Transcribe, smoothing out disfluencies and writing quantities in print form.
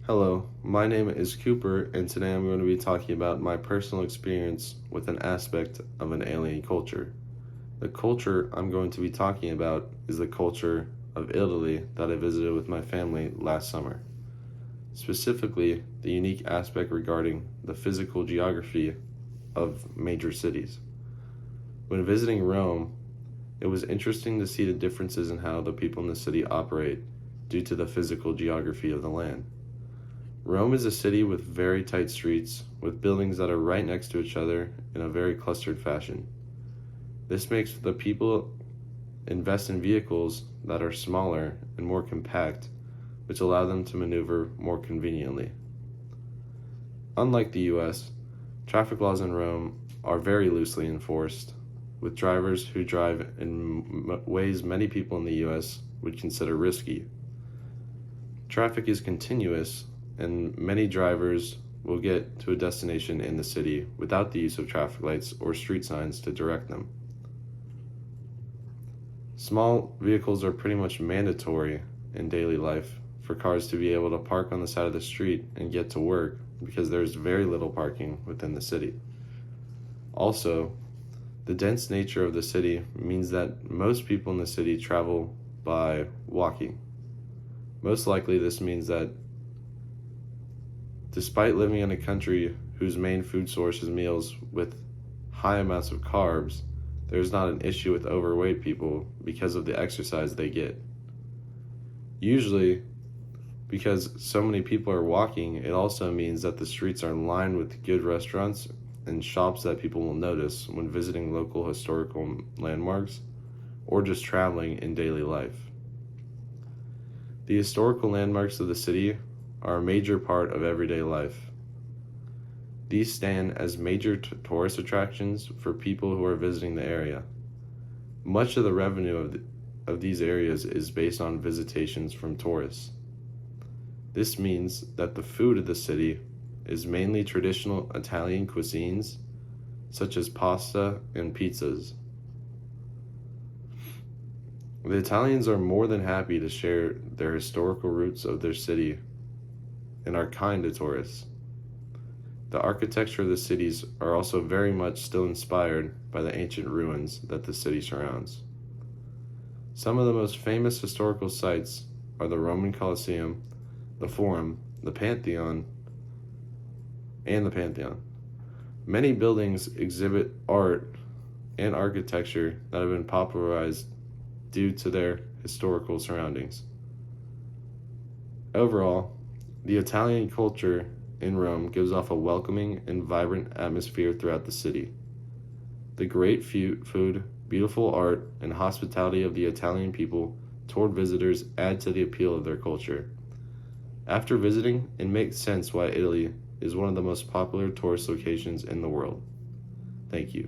Hello, my name is Cooper, and today I'm going to be talking about my personal experience with an aspect of an alien culture. The culture I'm going to be talking about is the culture of Italy that I visited with my family last summer. Specifically, the unique aspect regarding the physical geography of major cities. When visiting Rome, it was interesting to see the differences in how the people in the city operate due to the physical geography of the land. Rome is a city with very tight streets, with buildings that are right next to each other in a very clustered fashion. This makes the people invest in vehicles that are smaller and more compact, which allow them to maneuver more conveniently. Unlike the US, traffic laws in Rome are very loosely enforced, with drivers who drive in ways many people in the US would consider risky. Traffic is continuous, and many drivers will get to a destination in the city without the use of traffic lights or street signs to direct them. Small vehicles are pretty much mandatory in daily life for cars to be able to park on the side of the street and get to work because there's very little parking within the city. Also, the dense nature of the city means that most people in the city travel by walking. Most likely this means that despite living in a country whose main food source is meals with high amounts of carbs, there's not an issue with overweight people because of the exercise they get. Usually, because so many people are walking, it also means that the streets are lined with good restaurants and shops that people will notice when visiting local historical landmarks or just traveling in daily life. The historical landmarks of the city are a major part of everyday life. These stand as major tourist attractions for people who are visiting the area. Much of the revenue of these areas is based on visitations from tourists. This means that the food of the city is mainly traditional Italian cuisines, such as pasta and pizzas. The Italians are more than happy to share their historical roots of their city and are kind to tourists. The architecture of the cities are also very much still inspired by the ancient ruins that the city surrounds. Some of the most famous historical sites are the Roman Colosseum, the Forum, the Pantheon. Many buildings exhibit art and architecture that have been popularized due to their historical surroundings. Overall, the Italian culture in Rome gives off a welcoming and vibrant atmosphere throughout the city. The great food, beautiful art, and hospitality of the Italian people toward visitors add to the appeal of their culture. After visiting, it makes sense why Italy is one of the most popular tourist locations in the world. Thank you.